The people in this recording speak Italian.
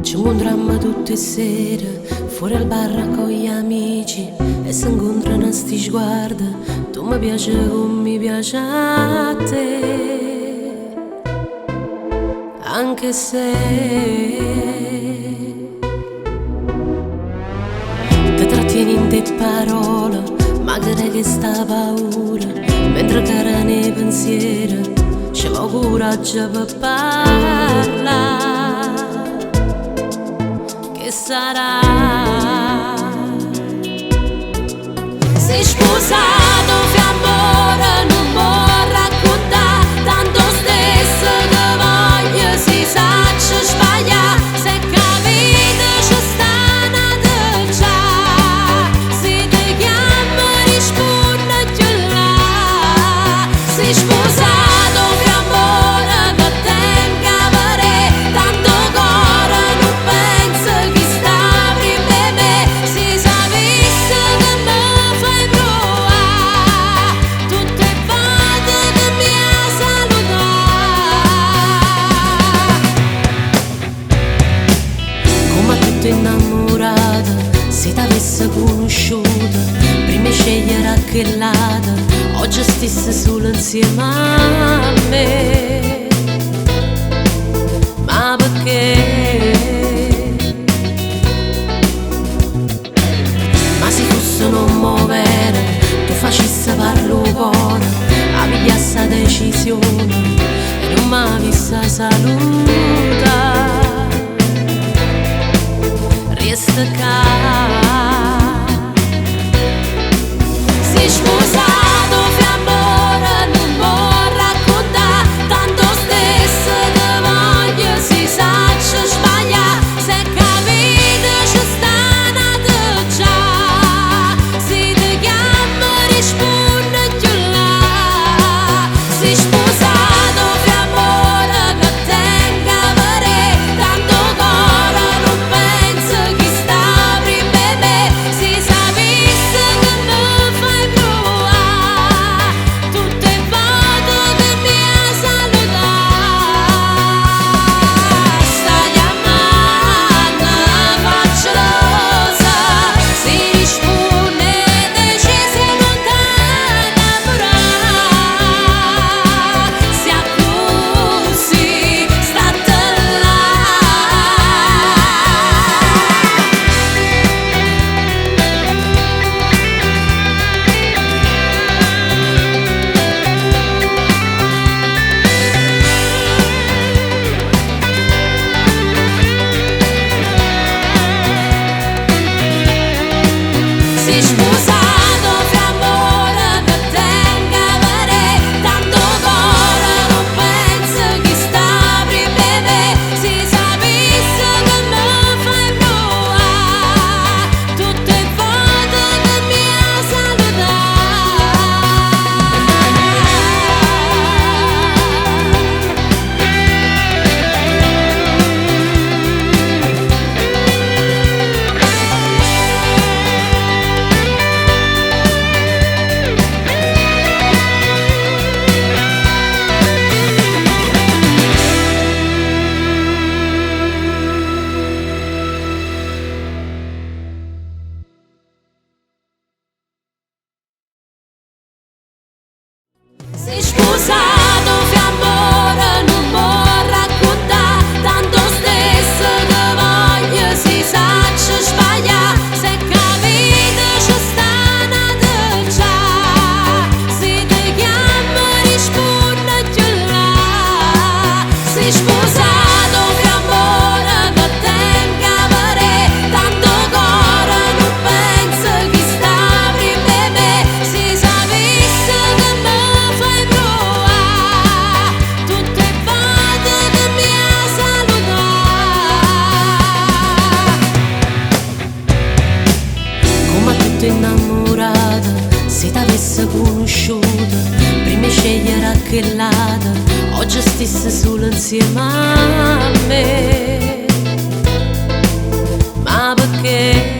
Ci incontriamo tutte le sere, fuori al bar con gli amici, e si incontrano sti sguardi, tu mi piaci come mi piace a te, anche se ti trattieni in te parole, magari che sta paura, mentre cara nei pensieri, c'è la coraggio per parlare. Che sarà? Sei sposato, fiammore, non può raccontare, tanto stesso che voglio, si sa ci sbaglia, se capite ci sta una già, se ti chiamo risponde più là. Sei sposato, fiammore, che tenga pare, tanto cuore non penso chi sta prima di me, si sapesse che mi fai provare tutte le volte che mi hai salutato. Come tutto innamorata, se t'avesse conosciuta, prima scegliere che lato, oggi stesse solo insieme a me. Ma perché? Ma se fosse non muovere, tu facessi parlo cuore, avviassi la decisione e non mi avessi saluta. Resta qua. Sei sposato, fiammore, non può raccontare, tanto stesso che voglio, si sa ci sbaglia, se capite ci sta una già, se ti chiamo risponde più là. Sei sposato, fiammore, che tenga pare, tanto cuore non penso chi sta prima di me, si sapesse che mi fai provare tutte le volte che mi hai salutato. Sta chiamando, faccio rosa, si risponde decisa e lontana pure, si accusi, state là. Sei sposato, fiammore, che tenga pare, tanto cuore non penso chi sta prima di me, si sapesse che mi fai provare tutte le volte che mi hai salutato. Sei sposato, fiammore, non può raccontare, tanto stesso che voglio, si sa ci sbaglia, se capite ci sta una già, se ti chiamo risponde più là. Sei sposato, fiammore, che tenga pare, tanto cuore non penso chi sta prima di me, si sapesse che mi fai provare tutte le volte che mi hai salutato. Come tutto innamorata, se t'avesse conosciuta, prima scegliere che lato, oggi stesse solo insieme a me. Ma perché?